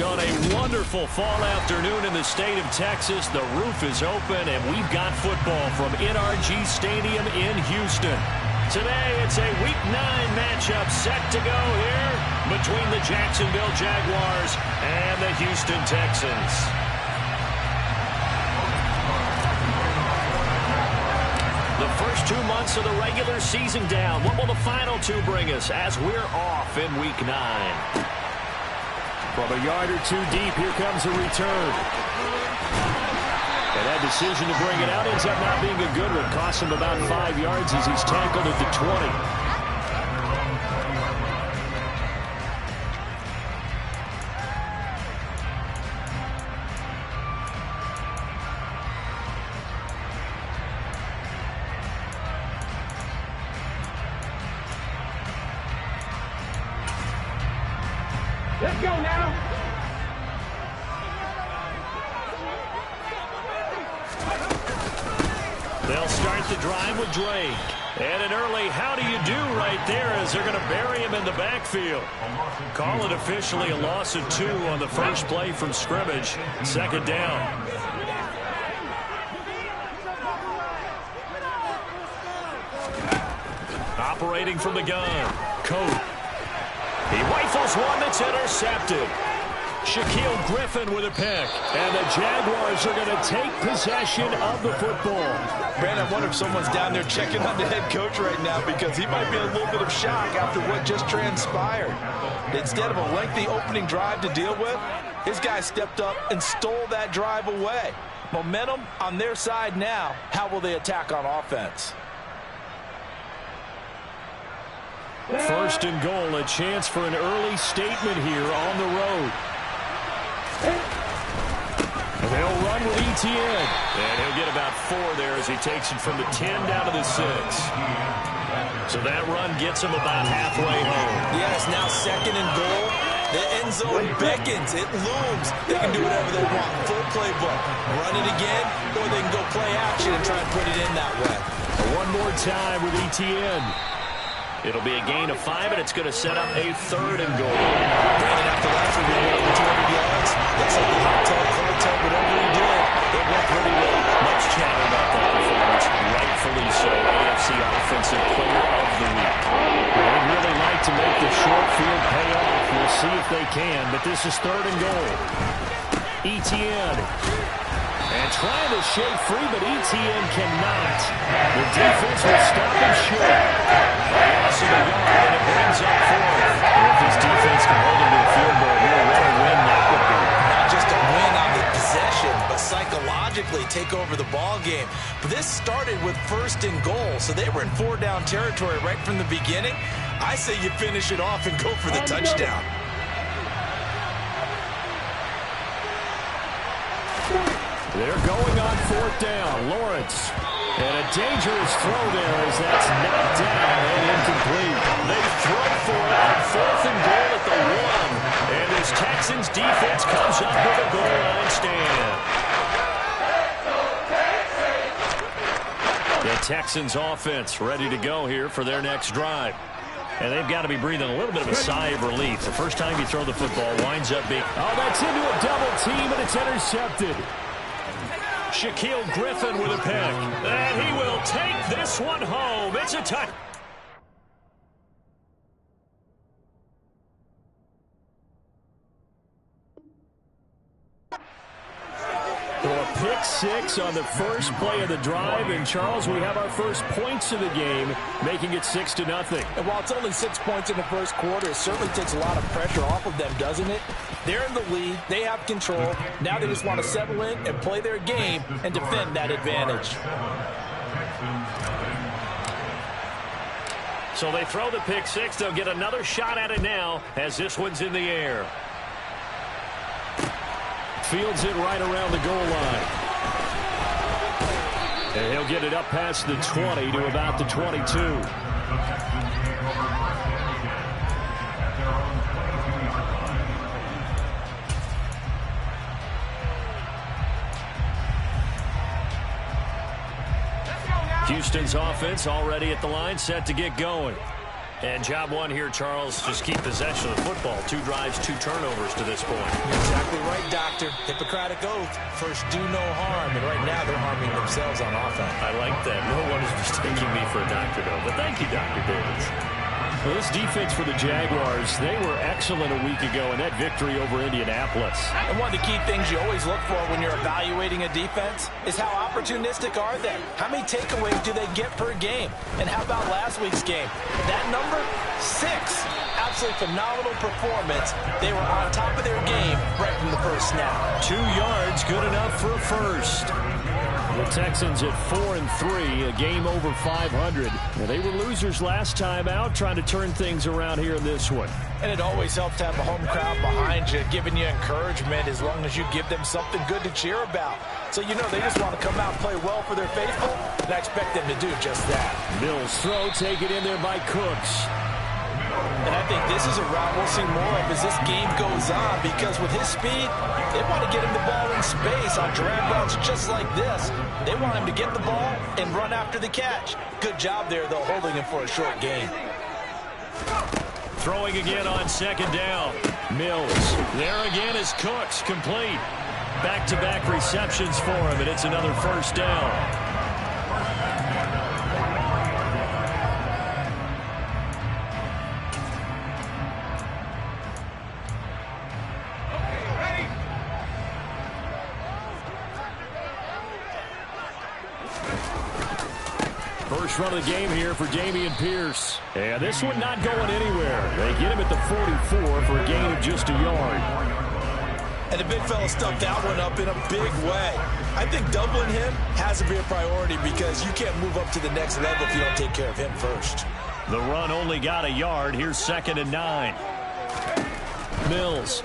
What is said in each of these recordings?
on a wonderful fall afternoon in the state of Texas. The roof is open, and we've got football from NRG Stadium in Houston. Today, it's a Week 9 matchup set to go here between the Jacksonville Jaguars and the Houston Texans. The first 2 months of the regular season down. What will the final 2 bring us as we're off in Week 9? From a yard or 2 deep, here comes a return. And that decision to bring it out ends up not being a good one. Cost him about 5 yards as he's tackled at the 20. Let's go now. They'll start the drive with Drake. And an early how do you do right there as they're going to bury him in the backfield. Call it officially a loss of 2 on the first play from scrimmage. Second down. Operating from the gun. Coat. He rifles one that's intercepted. Shaquille Griffin with a pick. And the Jaguars are going to take possession of the football. Brandon, I wonder if someone's down there checking on the head coach right now because he might be in a little bit of shock after what just transpired. Instead of a lengthy opening drive to deal with, his guy stepped up and stole that drive away. Momentum on their side now. How will they attack on offense? First and goal, a chance for an early statement here on the road. They'll run with Etienne. And he'll get about 4 there as he takes it from the 10 down to the 6. So that run gets him about halfway home. Yes, now second and goal. The end zone beckons. It looms. They can do whatever they want. Full playbook. Run it again, or they can go play action and try and put it in that way. One more time with Etienne. It'll be a gain of 5, and it's going to set up a 3rd and goal. Brandon, after last week, we went over 200 yards. Looks like the hot tub, cold tub, whatever he did, it went pretty well. Much chatter about that performance. Rightfully so. AFC Offensive Player of the Week. They'd really like to make the short field pay off. We'll see if they can, but this is 3rd and goal. Etienne. And trying to shake free, but Etienne cannot. The defense will stop him short. Loss of a yard, and it brings up 4th. And if this defense can hold him to a field goal here, what a win that would be. Not just a win on the possession, but psychologically take over the ball game. But this started with 1st and goal, so they were in 4-down territory right from the beginning. I say you finish it off and go for the touchdown. They're going on 4th down. Lawrence. And a dangerous throw there as that's knocked down and incomplete. They throw for it on 4th and goal at the 1. And this Texans defense comes up with a goal line stand. The Texans offense ready to go here for their next drive. And they've got to be breathing a little bit of a sigh of relief. The first time you throw the football winds up being... Oh, that's into a double team, and it's intercepted. Shaquille Griffin with a pick. And he will take this one home. It's a touch. So a pick 6 on the first play of the drive. And, Charles, we have our first points of the game, making it 6-0. And while it's only 6 points in the first quarter, it certainly takes a lot of pressure off of them, doesn't it? They're in the lead. They have control. Now they just want to settle in and play their game and defend that advantage. So they throw the pick 6. They'll get another shot at it now as this one's in the air. Fields it right around the goal line. And he'll get it up past the 20 to about the 22. Houston's offense already at the line, set to get going. And job one here, Charles, just keep possession of the football. 2 drives, 2 turnovers to this point. You're exactly right, Doctor. Hippocratic oath. First, do no harm. And right now, they're harming themselves on offense. I like that. No one is mistaking me for a doctor, though. But thank you, Dr. Davis. Well, this defense for the Jaguars, they were excellent a week ago in that victory over Indianapolis. And one of the key things you always look for when you're evaluating a defense is how opportunistic are they? How many takeaways do they get per game? And how about last week's game? That number, 6. Absolutely phenomenal performance. They were on top of their game right from the first snap. 2 yards, good enough for a first. The Texans at 4-3, a game over 500. And they were losers last time out, trying to turn things around here in this one. And it always helps to have a home crowd behind you, giving you encouragement as long as you give them something good to cheer about. So you know they just want to come out and play well for their faithful, and I expect them to do just that. Mills' throw taken in there by Cooks. And I think this is a route we'll see more of as this game goes on, because with his speed, they want to get him the ball in space on drag routes just like this. They want him to get the ball and run after the catch. Good job there, though, holding him for a short gain. Throwing again on 2nd down. Mills. There again is Cooks, complete. Back-to-back receptions for him, and it's another first down. First run of the game here for Dameon Pierce. And this one not going anywhere. They get him at the 44 for a gain of just a yard. And the big fella stuffed that one up in a big way. I think doubling him has to be a priority because you can't move up to the next level if you don't take care of him first. The run only got a yard. Here's 2nd and 9. Mills.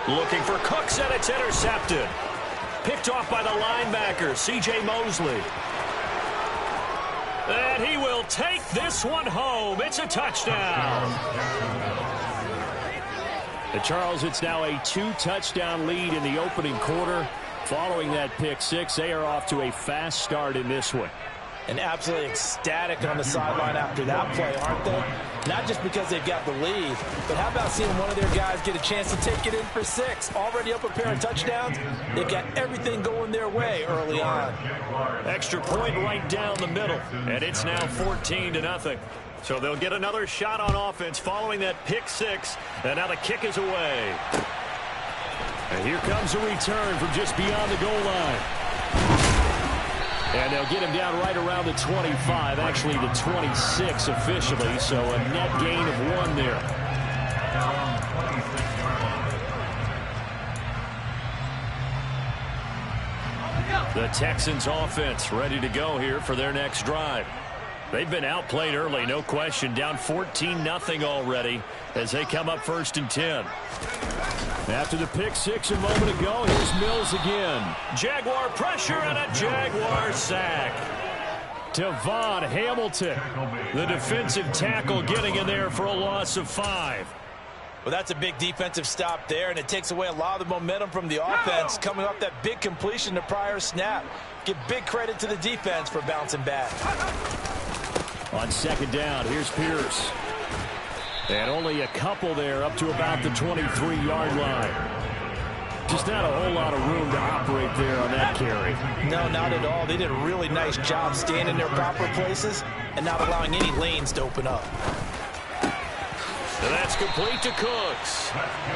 Looking for Cooks, and it's intercepted. Picked off by the linebacker, C.J. Mosley. And he will take this one home. It's a touchdown. And Charles, it's now a 2-touchdown lead in the opening quarter. Following that pick 6, they are off to a fast start in this one. And absolutely ecstatic on the sideline after that play, aren't they? Not just because they've got the lead, but how about seeing one of their guys get a chance to take it in for 6? Already up a pair of touchdowns. They've got everything going their way early on. Extra point right down the middle, and it's now 14-0. So they'll get another shot on offense following that pick 6, and now the kick is away. And here comes a return from just beyond the goal line. And they'll get him down right around the 25, actually the 26 officially, so a net gain of 1 there. The Texans offense ready to go here for their next drive. They've been outplayed early, no question, down 14-0 already as they come up 1st and 10. After the pick 6 a moment ago, here's Mills again. Jaguar pressure and a Jaguar sack. Devon Hamilton, the defensive tackle, getting in there for a loss of 5. Well, that's a big defensive stop there, and it takes away a lot of the momentum from the offense coming off that big completion the prior snap. Give big credit to the defense for bouncing back. On 2nd down, here's Pierce. And only a couple there up to about the 23-yard line. Just not a whole lot of room to operate there on that carry. No, not at all. They did a really nice job staying in their proper places and not allowing any lanes to open up. And that's complete to Cooks.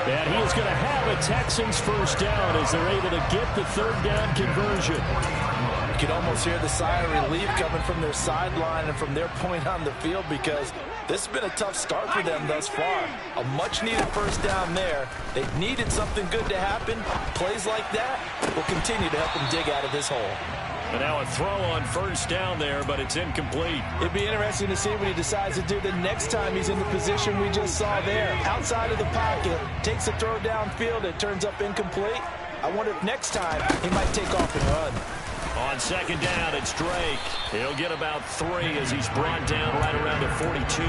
And he is going to have a Texans first down as they're able to get the 3rd down conversion. You can almost hear the sigh of relief coming from their sideline and from their point on the field because this has been a tough start for them thus far. A much-needed first down there. They've needed something good to happen. Plays like that will continue to help them dig out of this hole. And now a throw on 1st down there, but it's incomplete. It'd be interesting to see what he decides to do the next time he's in the position we just saw there. Outside of the pocket, takes a throw downfield, it turns up incomplete. I wonder if next time he might take off and run. On 2nd down, it's Drake. He'll get about 3 as he's brought down right around the 42.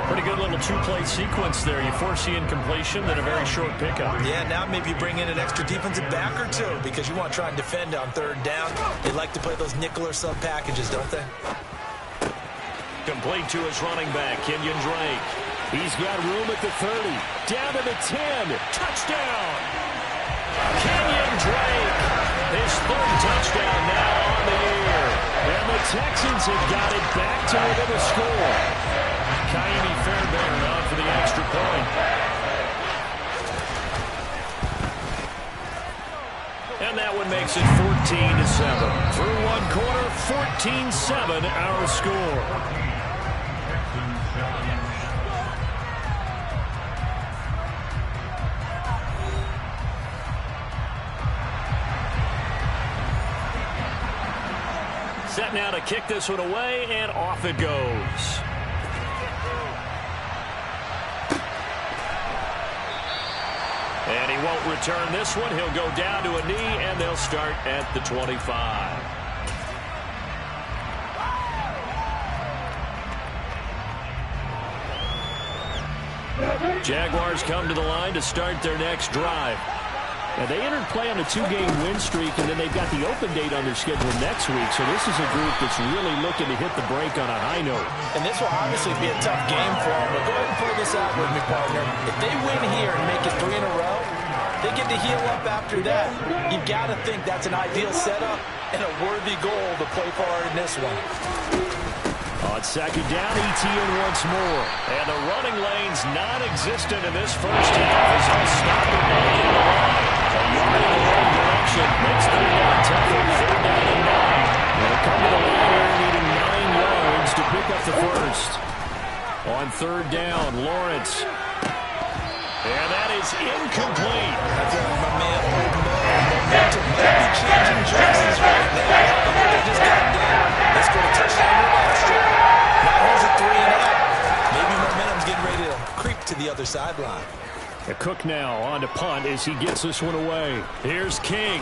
Pretty good little 2-play sequence there. You force the incompletion, then a very short pickup. Yeah, now maybe you bring in an extra defensive back or 2 because you want to try and defend on 3rd down. They like to play those nickel or sub packages, don't they? Complete to his running back, Kenyon Drake. He's got room at the 30. Down to the 10. Touchdown! Kenyon Drake. His third touchdown now on the year. And the Texans have got it back to within a score. Kaimi Fairbairn on for the extra point. And that one makes it 14-7. Through one quarter, 14-7 our score. Set now to kick this one away, and off it goes. And he won't return this one. He'll go down to a knee, and they'll start at the 25. Jaguars come to the line to start their next drive. Now, they entered play on a 2-game win streak, and then they've got the open date on their schedule next week. So this is a group that's really looking to hit the break on a high note. And this will obviously be a tough game for them. But go ahead and pull this out with me, partner. If they win here and make it 3 in a row, they get to heal up after that. You've got to think that's an ideal setup and a worthy goal to play for in this one. On second down, ETN once more. And the running lane's non-existent in this first half as he'll stop it back in the line. A yard in the wrong direction makes third down tougher. 4th down and 9. They'll come to the line here needing 9 yards to pick up the first. On third down, Lawrence. And that is incomplete. That's my man, momentum. Maybe changing jerseys right now. They just got down. They scored a touchdown last drive. Now here's a 3 and out. Maybe momentum's getting ready to creep to the other sideline. A Cook now on to punt as he gets this one away. Here's King.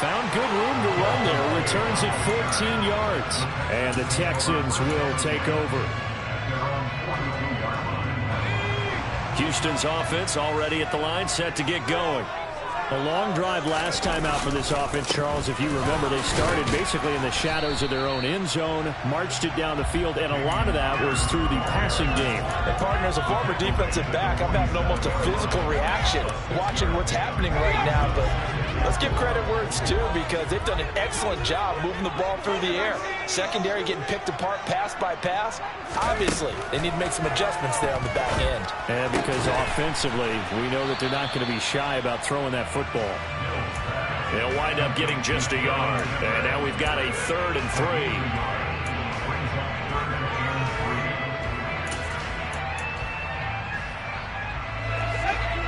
Found good room to run there. Returns it 14 yards. And the Texans will take over. Houston's offense already at the line, set to get going. A long drive last time out for this offense, Charles. If you remember, they started basically in the shadows of their own end zone, marched it down the field, and a lot of that was through the passing game. And partner, as a former defensive back, I'm having almost a physical reaction watching what's happening right now. But let's give credit where it's due, because they've done an excellent job moving the ball through the air. Secondary getting picked apart pass by pass. Obviously, they need to make some adjustments there on the back end. And because offensively, we know that they're not going to be shy about throwing that football. They'll wind up getting just a yard. And now we've got a 3rd and 3.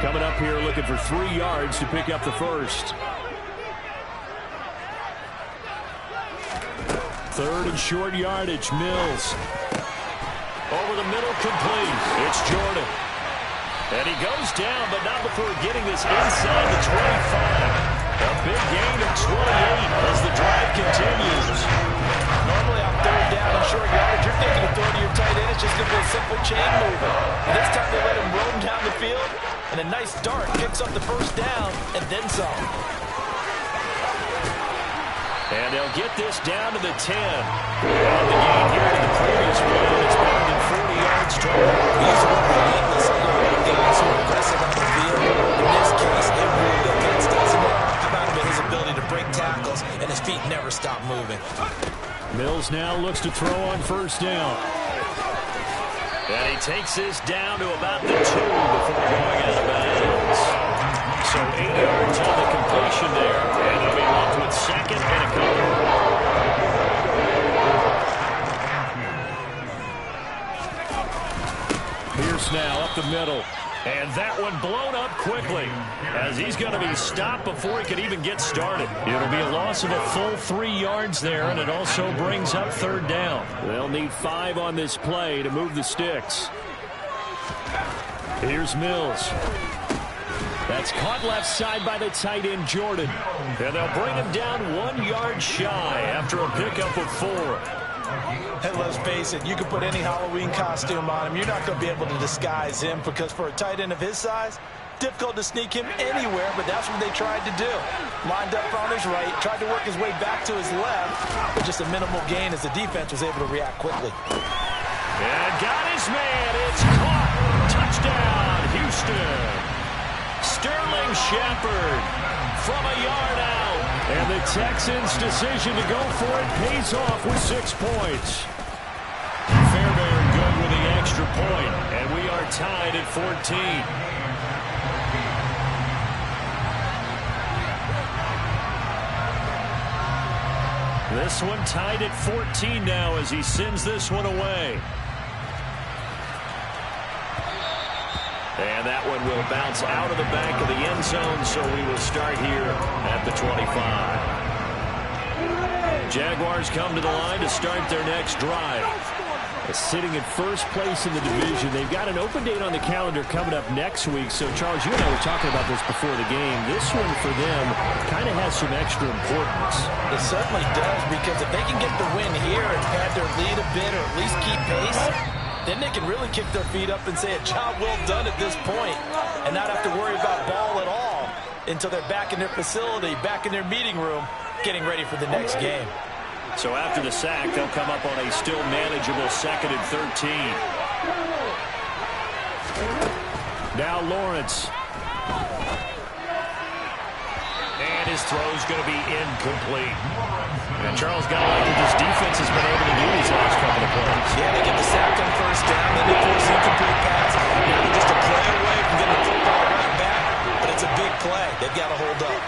Coming up here looking for 3 yards to pick up the first. 3rd and short yardage, Mills. Over the middle, complete. It's Jordan. And he goes down, but not before getting this inside the 25. A big gain of 28 as the drive continues. Normally on 3rd down and short yardage, you're thinking of throwing to your tight end. It's just going to be a simple chain mover. And this time they let him roam down the field, and a nice dart picks up the first down and then some. And they'll get this down to the 10. And the gain here to the previous one. It's better than 40 yards total. He's relentless along the guys who are aggressive on the field. In this case, it ruled against us. How about his ability to break tackles, and his feet never stop moving. Mills now looks to throw on first down. And he takes this down to about the 2 before going out of bounds. So 8 yards on the completion there. And it'll be left with 2nd and a couple. Pierce now up the middle. And that one blown up quickly as he's going to be stopped before he could even get started. It'll be a loss of a full 3 yards there, and it also brings up 3rd down. They'll need 5 on this play to move the sticks. Here's Mills. That's caught left side by the tight end, Jordan. And they'll bring him down 1 yard shy after a pickup of 4. And let's face it, you can put any Halloween costume on him. You're not going to be able to disguise him, because for a tight end of his size, Difficult to sneak him anywhere, but that's what they tried to do. Lined up on his right, tried to work his way back to his left, but just a minimal gain as the defense was able to react quickly. And got his man. It's caught. Touchdown, Houston. Sterling Shepard from a yard out. And the Texans' decision to go for it pays off with 6 points. Fairbairn good with the extra point, and we are tied at 14. This one tied at 14 now as he sends this one away. And that one will bounce out of the back of the end zone, so we will start here at the 25. Jaguars come to the line to start their next drive. Sitting in first place in the division. They've got an open date on the calendar coming up next week. So, Charles, you and I were talking about this before the game. This one for them kind of has some extra importance. It certainly does, because if they can get the win here and pad their lead a bit or at least keep pace, then they can really kick their feet up and say a job well done at this point and not have to worry about ball at all until they're back in their facility, back in their meeting room, getting ready for the next game. So after the sack, they'll come up on a still manageable 2nd and 13. Now Lawrence. And his throw's going to be incomplete. And Charles got to like what this defense has been able to do these last couple of plays. Yeah, they get the sack on first down, then they force incomplete pass. Now they're just a play away from getting the football right back. But it's a big play. They've got to hold up.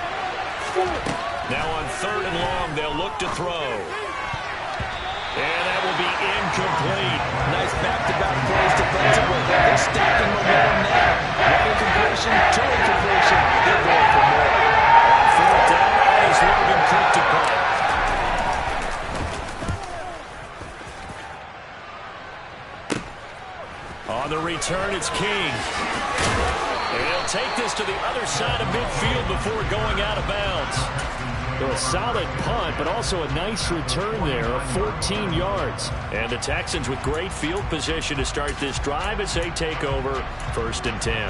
Now on 3rd and long, they'll look to throw. And that will be incomplete. Nice back-to-back plays defensively. They're stacking momentum now. One incompletion, 2 incompletion. They're going for more. On 4th down, is Logan Cook to punt. On the return, it's King. And he'll take this to the other side of midfield before going out of bounds. So a solid punt, but also a nice return there of 14 yards. And the Texans with great field position to start this drive as they take over 1st and 10.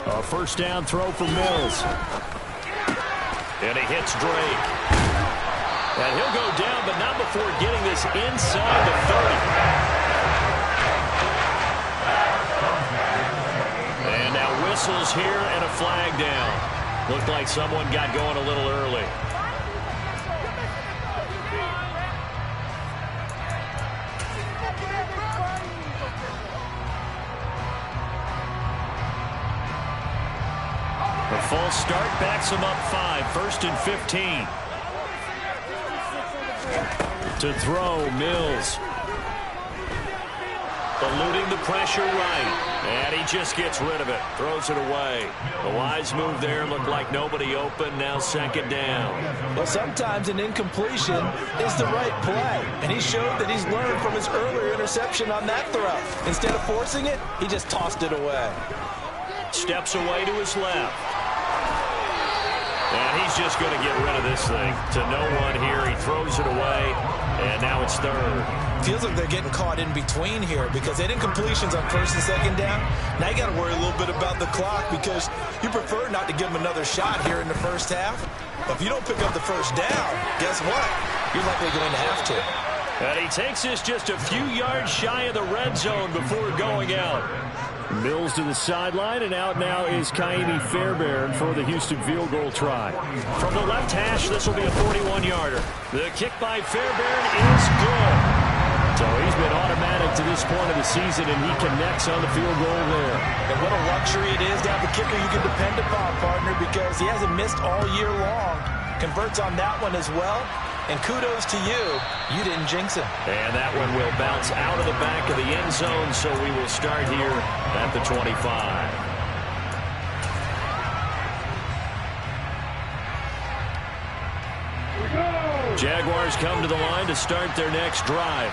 A 1st down throw for Mills. And he hits Drake. And he'll go down, but not before getting this inside the 30. And now whistles here and a flag down. Looked like someone got going a little early. The full start backs him up 5. 1st and 15. To throw, Mills. Eluding the pressure right. And he just gets rid of it. Throws it away. The wise move there. Looked like nobody open. Now 2nd down. Well, sometimes an incompletion is the right play. And he showed that he's learned from his earlier interception on that throw. Instead of forcing it, he just tossed it away. Steps away to his left. And he's just going to get rid of this thing. To no one here. He throws it away. And now it's 3rd. Feels like they're getting caught in between here because they had incompletions on 1st and 2nd down. Now you got to worry a little bit about the clock because you prefer not to give them another shot here in the 1st half. But if you don't pick up the 1st down, guess what? You're likely going to have to. And he takes this just a few yards shy of the red zone before going out. Mills to the sideline, and out now is Kaimi Fairbairn for the Houston field goal try. From the left hash, this will be a 41-yarder. The kick by Fairbairn is good. So he's been automatic to this point of the season, and he connects on the field goal there. And what a luxury it is to have a kicker you can depend upon, partner, because he hasn't missed all year long. Converts on that one as well. And kudos to you. You didn't jinx him. And that one will bounce out of the back of the end zone, so we will start here at the 25. Jaguars come to the line to start their next drive.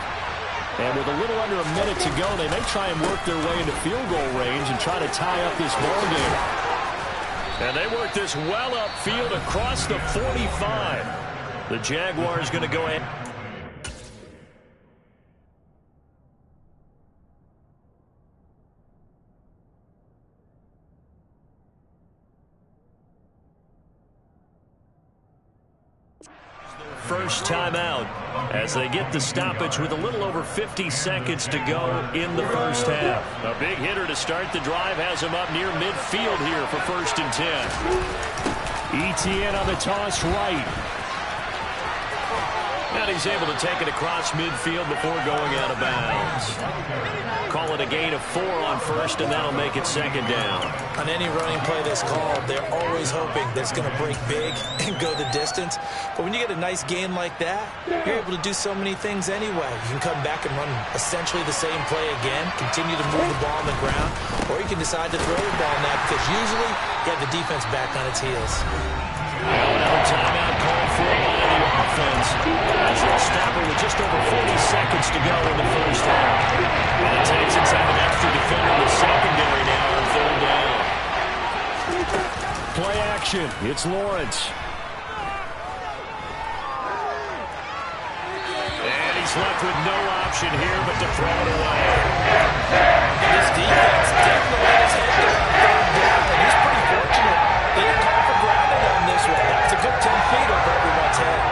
And with a little under a minute to go, they may try and work their way into field goal range and try to tie up this ball game. And they work this well upfield across the 45. The Jaguars going to go ahead. first timeout as they get the stoppage with a little over 50 seconds to go in the first half. A big hitter to start the drive has him up near midfield here for 1st and 10. ETN on the toss right. And he's able to take it across midfield before going out of bounds. Call it a gain of 4 on 1st, and that'll make it 2nd down. On any running play that's called, they're always hoping that it's going to break big and go the distance. But when you get a nice gain like that, you're able to do so many things anyway. You can come back and run essentially the same play again, continue to move the ball on the ground, or you can decide to throw the ball now because usually you have the defense back on its heels. Another timeout called for by the offense as they'll stop it with just over 40 seconds to go in the first half. And the Texans have an extra defender in the secondary now on 3rd down. Play action. It's Lawrence. And he's left with no option here but to throw it away. This defense definitely let his head down on 3rd down, and he's pretty fortunate. They didn't call for grounding on this one. That's a good 10 feet over everyone's head.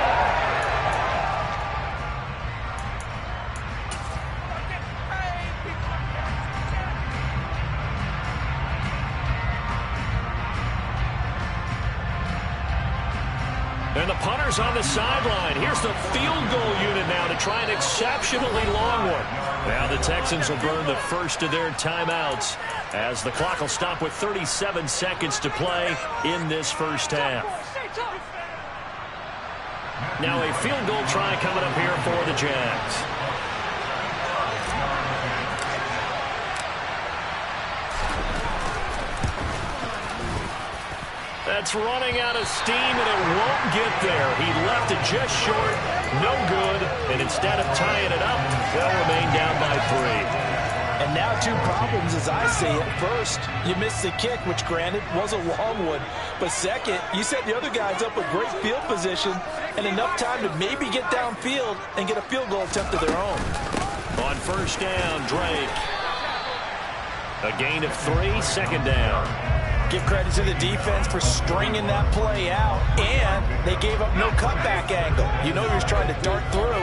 And the punter's on the sideline. Here's the field goal unit now to try an exceptionally long one. Now the Texans will burn the first of their timeouts as the clock will stop with 37 seconds to play in this first half. Now a field goal try coming up here for the Jags. That's running out of steam, and it won't get there. He left it just short, no good, and instead of tying it up, they'll remain down by 3. And now 2 problems as I see it. First, you missed the kick, which granted was a long one. But second, you set the other guys up with great field position and enough time to maybe get downfield and get a field goal attempt of their own. On 1st down, Drake. A gain of 3, 2nd down. Give credit to the defense for stringing that play out, and they gave up no cutback angle. You know he was trying to dart through.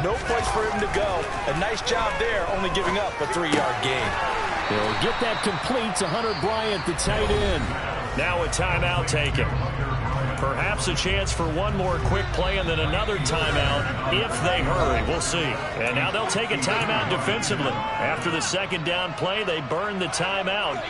No place for him to go. A nice job there, only giving up a 3-yard gain. He'll get that complete to Hunter Bryant, the tight end. Now a timeout taken. Perhaps a chance for one more quick play and then another timeout if they hurry. We'll see. And now they'll take a timeout defensively. After the 2nd down play, they burn the timeout,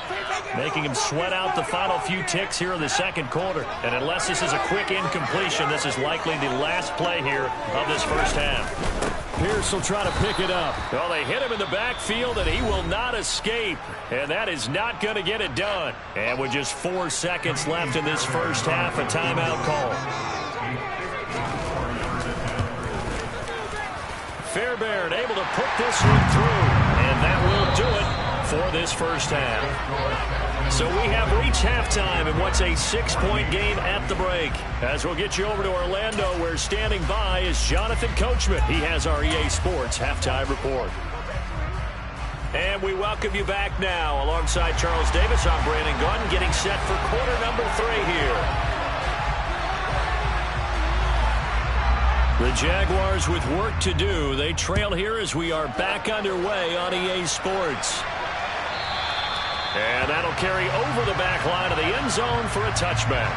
making him sweat out the final few ticks here in the 2nd quarter. And unless this is a quick incompletion, this is likely the last play here of this first half. Pierce will try to pick it up. Well, they hit him in the backfield, and he will not escape. And that is not going to get it done. And with just 4 seconds left in this first half, a timeout call. Fairbairn able to put this one through. And that will do it for this first half. So we have reached halftime in what's a 6-point game at the break. As we'll get you over to Orlando, where standing by is Jonathan Coachman. He has our EA Sports Halftime Report. And we welcome you back now. Alongside Charles Davis, I'm Brandon Gunn, getting set for quarter number 3 here. The Jaguars with work to do. They trail here as we are back underway on EA Sports. And that'll carry over the back line of the end zone for a touchback.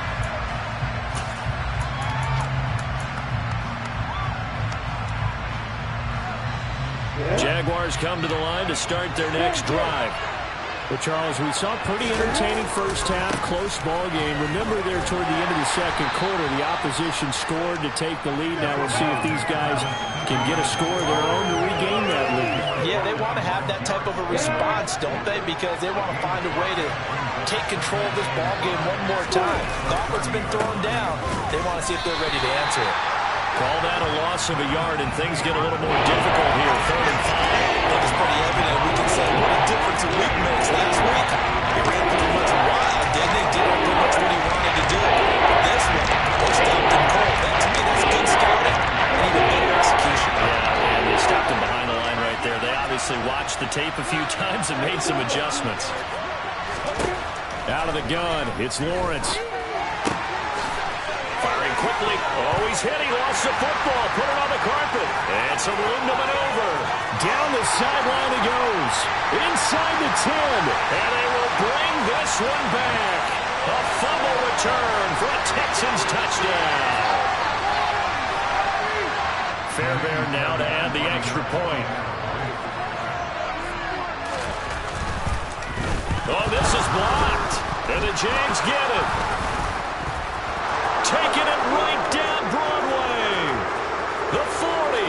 Jaguars come to the line to start their next drive. Well, Charles, we saw a pretty entertaining first half, close ball game. Remember there toward the end of the 2nd quarter, the opposition scored to take the lead. Now we'll see if these guys can get a score of their own to regain that lead. Yeah, they want to have that type of a response, don't they? Because they want to find a way to take control of this ball game one more time. Gauntlet's been thrown down. They want to see if they're ready to answer it. Call that a loss of a yard, and things get a little more difficult here. 3rd and 5. I think it's pretty evident. We can say what a difference a week makes. Last week, he ran pretty much wild, didn't he? Did pretty much what he wanted to do. But this one, they stopped him cold. That, to me, that's good scouting and even better execution. Yeah, and they stopped him behind the line right there. They obviously watched the tape a few times and made some adjustments. Out of the gun, it's Lawrence. Firing quickly. Oh, he He's hit. He lost the football. Put it on the carpet. And some room to maneuver. Down the sideline he goes. Inside the 10. And they will bring this one back. A fumble return for a Texans touchdown. Fairbairn now to add the extra point. Oh, this is blocked. And the Jags get it. Taking it right down Broadway. The 40.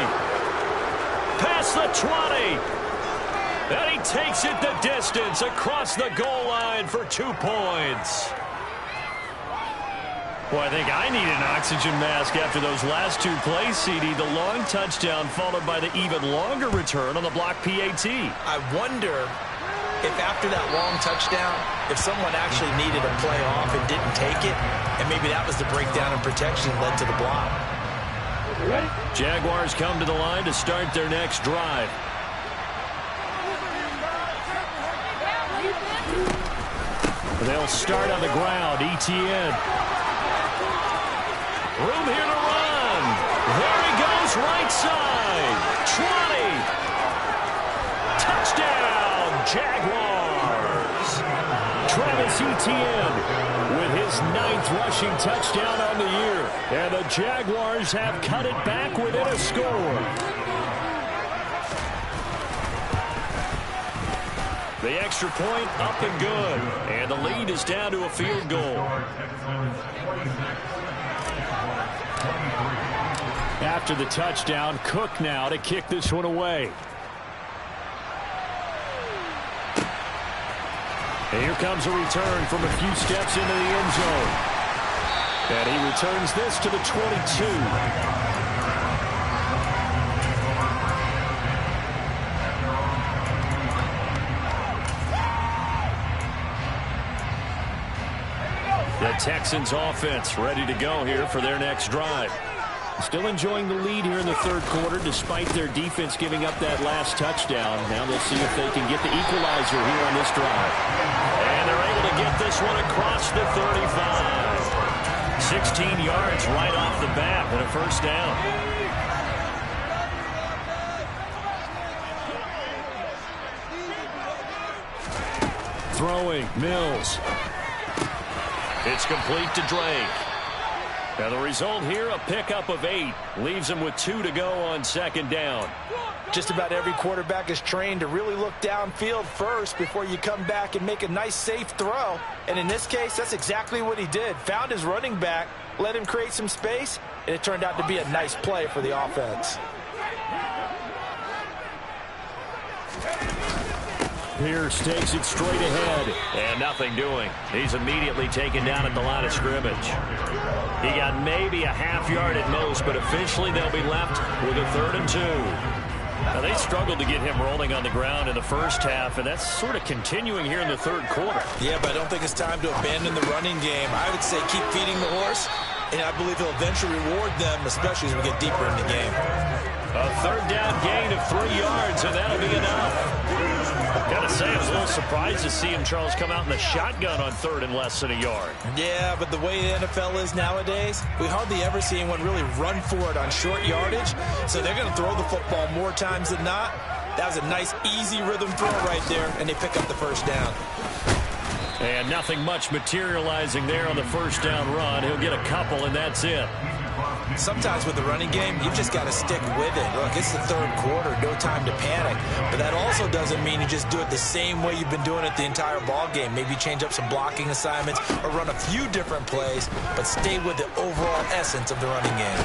Past the 20. And he takes it the distance across the goal line for 2 points. Well, I think I need an oxygen mask after those last 2 plays, CD. The long touchdown followed by the even longer return on the block PAT. I wonder if after that long touchdown, if someone actually needed a play off and didn't take it, and maybe that was the breakdown in protection that led to the block. Jaguars come to the line to start their next drive. They'll start on the ground. ETN. Room here to run. There he goes, right side. 20. Touchdown, Jaguars. Travis Etienne with his 9th rushing touchdown on the year. And the Jaguars have cut it back within a score. The extra point up and good. And the lead is down to a field goal. After the touchdown, Cook now to kick this one away. And here comes a return from a few steps into the end zone. And he returns this to the 22. The Texans offense ready to go here for their next drive. Still enjoying the lead here in the third quarter despite their defense giving up that last touchdown. Now they'll see if they can get the equalizer here on this drive. And they're able to get this one across the 35. 16 yards right off the bat and a first down. Throwing, Mills. It's complete to Drake. Now the result here, a pickup of 8. Leaves him with 2 to go on second down. Just about every quarterback is trained to really look downfield first before you come back and make a nice, safe throw. And in this case, that's exactly what he did. Found his running back, let him create some space, and it turned out to be a nice play for the offense. Pierce takes it straight ahead. And nothing doing. He's immediately taken down at the line of scrimmage. He got maybe a half yard at most, but officially they'll be left with a 3rd and 2. Now, they struggled to get him rolling on the ground in the first half, and that's sort of continuing here in the third quarter. Yeah, but I don't think it's time to abandon the running game. I would say keep feeding the horse, and I believe he'll eventually reward them, especially as we get deeper in the game. A 3rd down gain of 3 yards, and that'll be enough. Gotta say, I was a little surprised to see him, Charles, come out in the shotgun on 3rd and less than a yard. Yeah, but the way the NFL is nowadays, we hardly ever see anyone really run for it on short yardage. So they're going to throw the football more times than not. That was a nice, easy rhythm throw right there, and they pick up the first down. And nothing much materializing there on the first down run. He'll get a couple, and that's it. Sometimes with the running game, you've just got to stick with it. Look, it's the third quarter, no time to panic. But that also doesn't mean you just do it the same way you've been doing it the entire ball game. Maybe change up some blocking assignments or run a few different plays, but stay with the overall essence of the running game.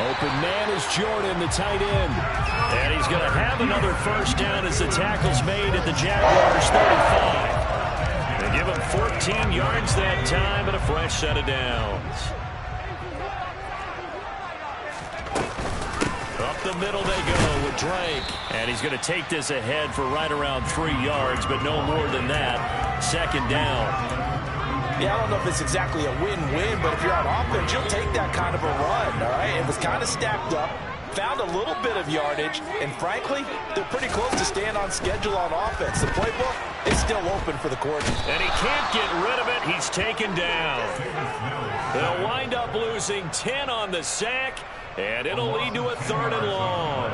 Open man is Jordan, the tight end. And he's going to have another first down as the tackle's made at the Jaguars' 35. They give him 14 yards that time and a fresh set of downs. Up the middle they go with Drake. And he's going to take this ahead for right around 3 yards, but no more than that. Second down. Yeah, I don't know if it's exactly a win-win, but if you're on offense, you'll take that kind of a run, all right? It was kind of stacked up, found a little bit of yardage, and frankly, they're pretty close to staying on schedule on offense. The playbook is still open for the coordinator. And he can't get rid of it. He's taken down. They'll wind up up losing 10 on the sack, and it'll lead to a 3rd and long.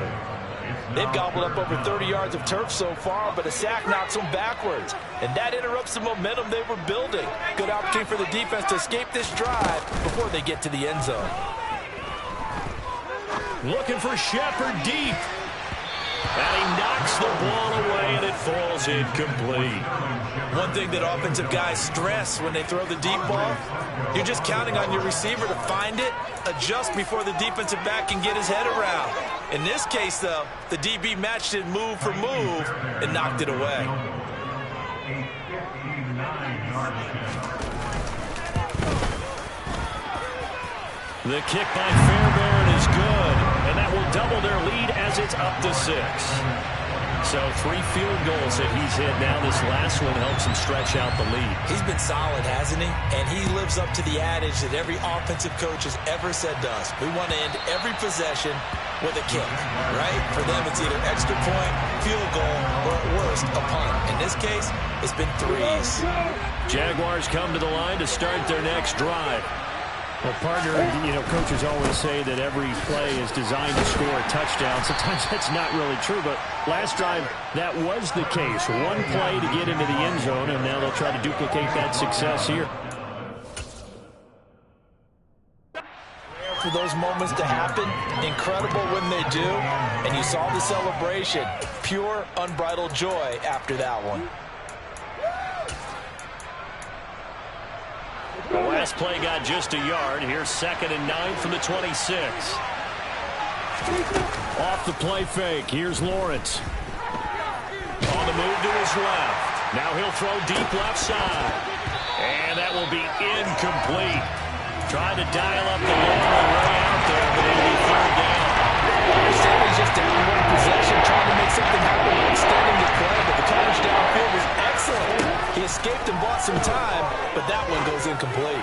They've gobbled up over 30 yards of turf so far, but a sack knocks them backwards. And that interrupts the momentum they were building. Good opportunity for the defense to escape this drive before they get to the end zone. Looking for Shepard deep. And he knocks the ball away, and it falls incomplete. One thing that offensive guys stress when they throw the deep ball, you're just counting on your receiver to find it, adjust before the defensive back can get his head around. In this case, though, the DB matched it move for move and knocked it away. The kick by Fairbairn is good, and that will double their lead as it's up to 6. So 3 field goals that he's hit now. This last one helps him stretch out the lead. He's been solid, hasn't he? And he lives up to the adage that every offensive coach has ever said to us. We want to end every possession with a kick, right? For them, it's either extra point, field goal, or at worst, a punt. In this case, it's been 3s. Jaguars come to the line to start their next drive. Well, partner, coaches always say that every play is designed to score a touchdown. Sometimes that's not really true, but last drive, that was the case. One play to get into the end zone, and now they'll try to duplicate that success here. For those moments to happen, incredible when they do, and you saw the celebration. Pure, unbridled joy after that one. The last play got just a yard. Here's 2nd and 9 from the 26. Off the play fake. Here's Lawrence. On the move to his left. Now he'll throw deep left side. And that will be incomplete. Trying to dial up the long way out there, but it'll be 3rd down. He's just down one possession, trying to make something happen by extending the play, but the coverage downfield was excellent. He escaped and bought some time, but that one goes incomplete.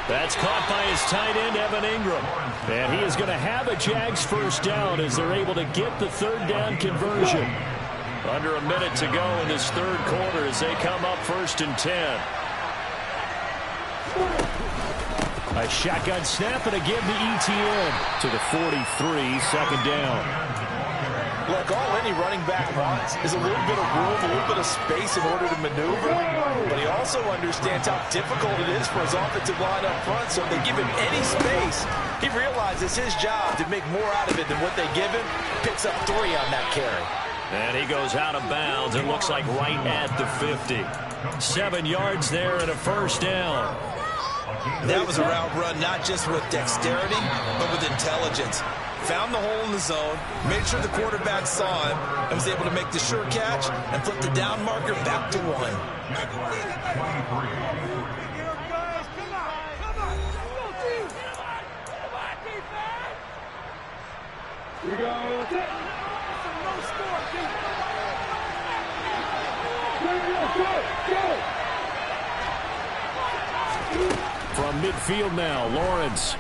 That's caught by his tight end, Evan Ingram. And he is going to have a Jags 1st down as they're able to get the 3rd down conversion. Under a minute to go in this 3rd quarter as they come up 1st and 10. A shotgun snap and a give to Etienne to the 43, 2nd down. Look, all any running back wants is a little bit of room, a little bit of space in order to maneuver. But he also understands how difficult it is for his offensive line up front. So if they give him any space, he realizes his job to make more out of it than what they give him. Picks up 3 on that carry. And he goes out of bounds. It looks like right at the 50. 7 yards there and a 1st down. That was a route run not just with dexterity, but with intelligence. Found the hole in the zone, made sure the quarterback saw him, and was able to make the sure catch and flip the down marker back to 1. From midfield now, Lawrence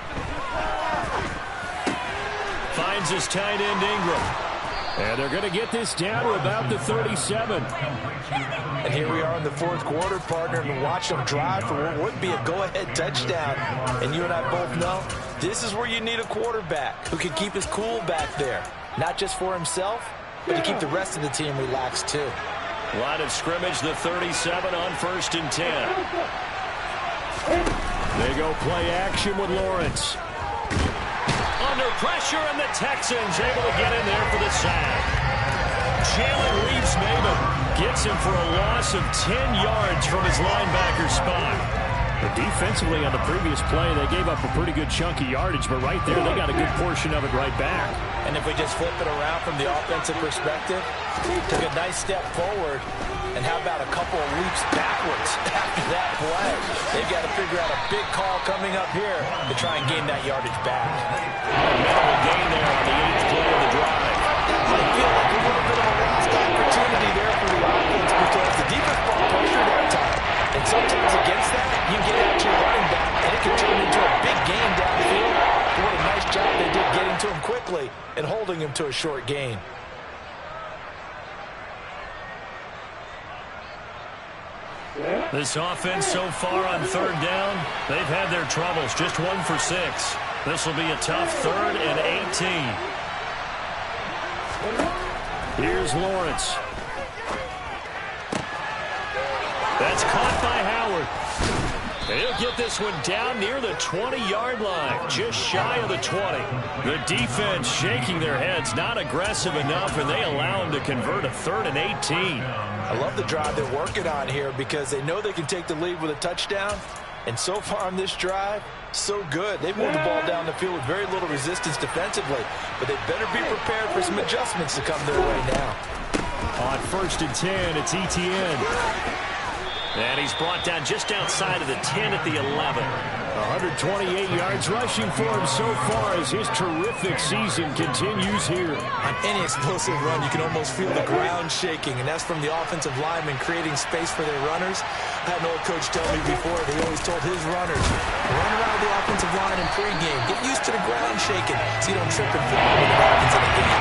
finds his tight end, Ingram. And they're going to get this down to about the 37. And here we are in the 4th quarter, partner, and watch them drive for what would be a go-ahead touchdown. And you and I both know this is where you need a quarterback who can keep his cool back there. Not just for himself, but to keep the rest of the team relaxed too. Line of scrimmage, the 37 on 1st and 10. They go play action with Lawrence. Under pressure, and the Texans able to get in there for the sack. Jalen Reeves-Maybin gets him for a loss of 10 yards from his linebacker spot. But defensively on the previous play, they gave up a pretty good chunk of yardage, but right there, they got a good portion of it right back. And if we just flip it around from the offensive perspective, took a nice step forward, and how about a couple of leaps backwards after that play? They've got to figure out a big call coming up here to try and gain that yardage back. Minimal gain there on the 8th play of the drive. I feel like a little bit of a lost opportunity there for the offense because the defense brought pressure that time. And sometimes against that, you get out to your running back, and it can turn into a big gain downfield. But what a nice job they did getting to him quickly and holding him to a short gain. This offense so far on third down, they've had their troubles. Just 1 for 6. This will be a tough 3rd and 18. Here's Lawrence. That's caught by Howard. He'll get this one down near the 20-yard line, just shy of the 20. The defense shaking their heads, not aggressive enough, and they allow him to convert a 3rd and 18. I love the drive they're working on here because they know they can take the lead with a touchdown. And so far on this drive, so good. They've moved the ball down the field with very little resistance defensively, but they better be prepared for some adjustments to come their way now. On 1st and 10, it's Etienne. And he's brought down just outside of the 10 at the 11. 128 yards rushing for him so far as his terrific season continues here. On any explosive run, you can almost feel the ground shaking, and that's from the offensive linemen creating space for their runners. I had an old coach tell me before, he always told his runners, run around the offensive line in pregame. Get used to the ground shaking so you don't trip and fall when it happens in the game.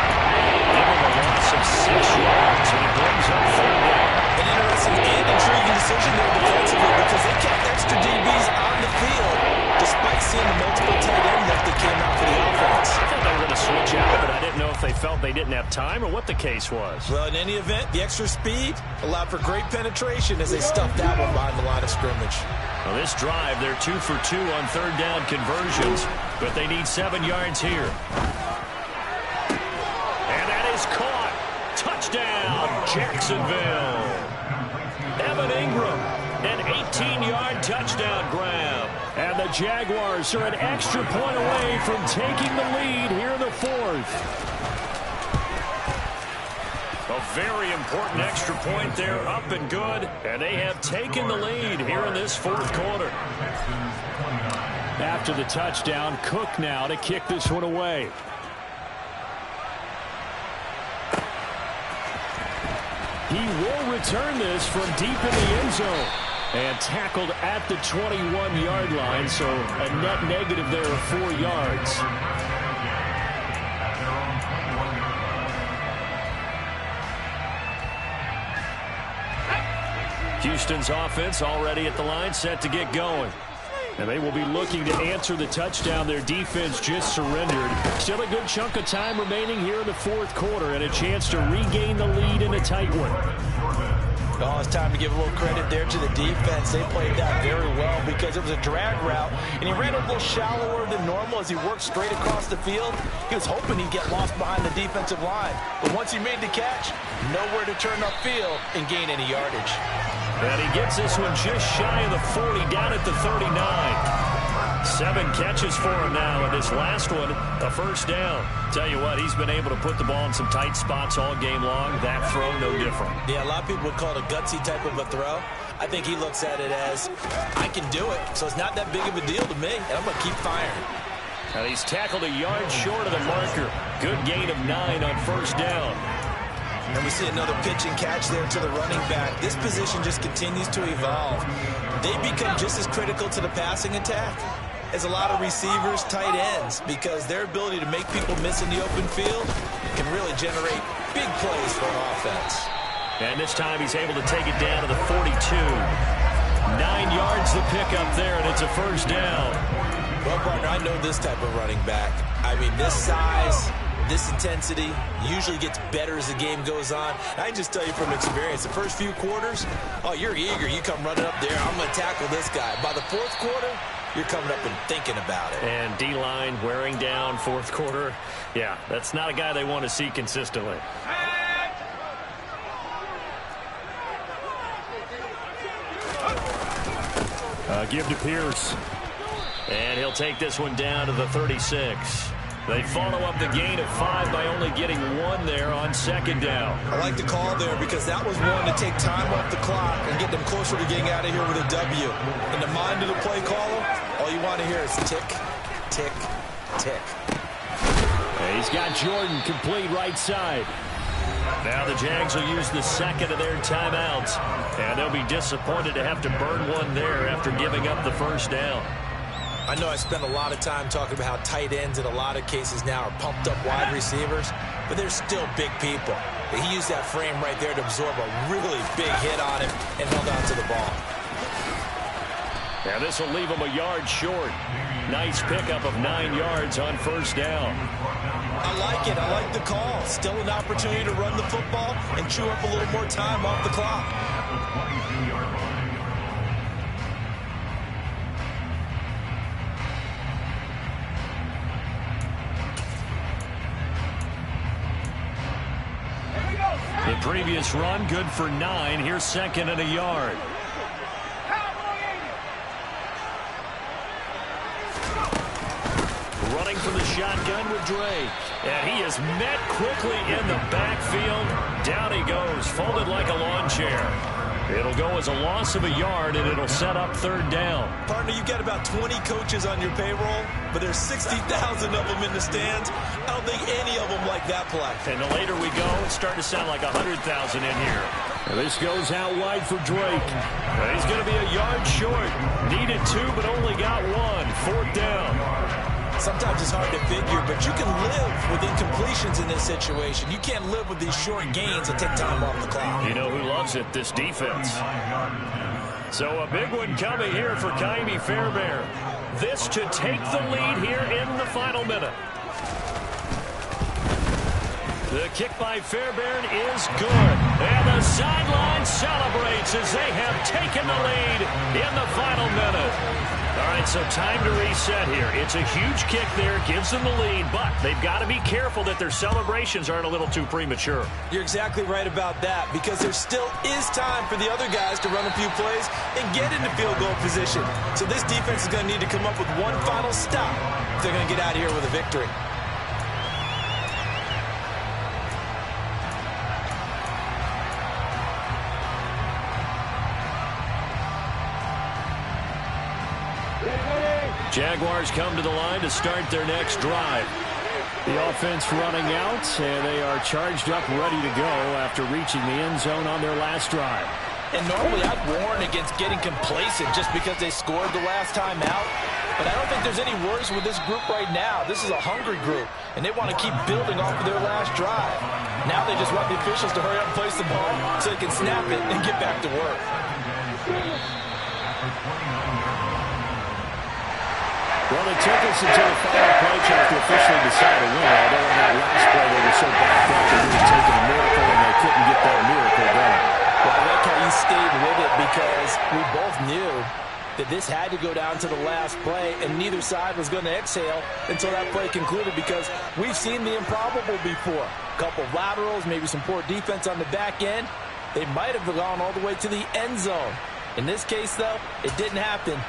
Given a loss of 6 yards, and it brings up 3rd down. An interesting and intriguing decision there defensively because they kept extra DBs on the field despite seeing the multiple tight end lift that came out for the offense. I thought they were going to switch out, but I didn't know if they felt they didn't have time or what the case was. Well, in any event, the extra speed allowed for great penetration as they stuffed that one behind the line of scrimmage. Well, this drive, they're 2 for 2 on 3rd down conversions, but they need 7 yards here. And that is caught. Touchdown, Jacksonville. Evan Ingram, an 18-yard touchdown grab. And the Jaguars are an extra point away from taking the lead here in the 4th. A very important extra point there, up and good. And they have taken the lead here in this 4th quarter. After the touchdown, Cook now to kick this one away. He will return this from deep in the end zone. And tackled at the 21-yard line, so a net negative there of 4 yards. Houston's offense already at the line, set to get going. And they will be looking to answer the touchdown their defense just surrendered. Still a good chunk of time remaining here in the 4th quarter and a chance to regain the lead in a tight one. Oh, it's time to give a little credit there to the defense. They played that very well because it was a drag route, and he ran a little shallower than normal as he worked straight across the field. He was hoping he'd get lost behind the defensive line. But once he made the catch, nowhere to turn upfield and gain any yardage. And he gets this one just shy of the 40, down at the 39. 7 catches for him now, and this last one, a 1st down. Tell you what, he's been able to put the ball in some tight spots all game long. That throw, no different. Yeah, a lot of people would call it a gutsy type of a throw. I think he looks at it as, I can do it, so it's not that big of a deal to me, and I'm going to keep firing. And he's tackled a yard short of the marker. Good gain of 9 on 1st down. And we see another pitch and catch there to the running back. This position just continues to evolve. They become just as critical to the passing attack as a lot of receivers, tight ends, because their ability to make people miss in the open field can really generate big plays for an offense. And this time he's able to take it down to the 42. 9 yards to pick up there, and it's a 1st down. Well, partner, I know this type of running back. I mean, this size, this intensity usually gets better as the game goes on. I can just tell you from experience, the first few quarters, oh, you're eager. You come running up there, I'm going to tackle this guy. By the 4th quarter, you're coming up and thinking about it. And D-line wearing down 4th quarter. Yeah, that's not a guy they want to see consistently. Give to Pierce. And he'll take this one down to the 36. They follow up the gain of 5 by only getting 1 there on 2nd down. I like the call there because that was one to take time off the clock and get them closer to getting out of here with a W. In the mind of the play caller, all you want to hear is tick, tick, tick. He's got Jordan complete right side. Now the Jags will use the 2nd of their timeouts. And they'll be disappointed to have to burn one there after giving up the 1st down. I know I spent a lot of time talking about how tight ends in a lot of cases now are pumped up wide receivers, but they're still big people. He used that frame right there to absorb a really big hit on him and held on to the ball. Yeah, this will leave him a yard short. Nice pickup of 9 yards on first down. I like it. I like the call. Still an opportunity to run the football and chew up a little more time off the clock. The previous run, good for 9. Here's second and a yard. Running from the shotgun with Drake. And he is met quickly in the backfield. Down he goes, folded like a lawn chair. It'll go as a loss of a yard, and it'll set up third down. Partner, you've got about 20 coaches on your payroll, but there's 60,000 of them in the stands. I don't think any of them like that play. And the later we go, it's starting to sound like 100,000 in here. And this goes out wide for Drake. He's going to be a yard short. Needed 2, but only got 1. Fourth down. Sometimes it's hard to figure, but you can live with incompletions in this situation. You can't live with these short gains and take time off the clock. You know who loves it? This defense. So a big one coming here for Kaimi Fairbairn. This to take the lead here in the final minute. The kick by Fairbairn is good. And the sideline celebrates as they have taken the lead in the final minute. All right, so time to reset here. It's a huge kick there, gives them the lead, but they've got to be careful that their celebrations aren't a little too premature. You're exactly right about that, because there still is time for the other guys to run a few plays and get into field goal position. So this defense is going to need to come up with one final stop if they're going to get out of here with a victory. Jaguars come to the line to start their next drive. The offense running out, and they are charged up, ready to go after reaching the end zone on their last drive. And normally I'd warn against getting complacent just because they scored the last time out. But I don't think there's any worries with this group right now. This is a hungry group, and they want to keep building off of their last drive. Now they just want the officials to hurry up and place the ball so they can snap it and get back to work. Well, it took us until the final play check to officially decide a winner. Although in that last play they were so backed up they were taking a miracle and they couldn't get that miracle done. Well, I like how you stayed with it, because we both knew that this had to go down to the last play, and neither side was going to exhale until that play concluded, because we've seen the improbable before. A couple of laterals, maybe some poor defense on the back end. They might have gone all the way to the end zone. In this case, though, it didn't happen.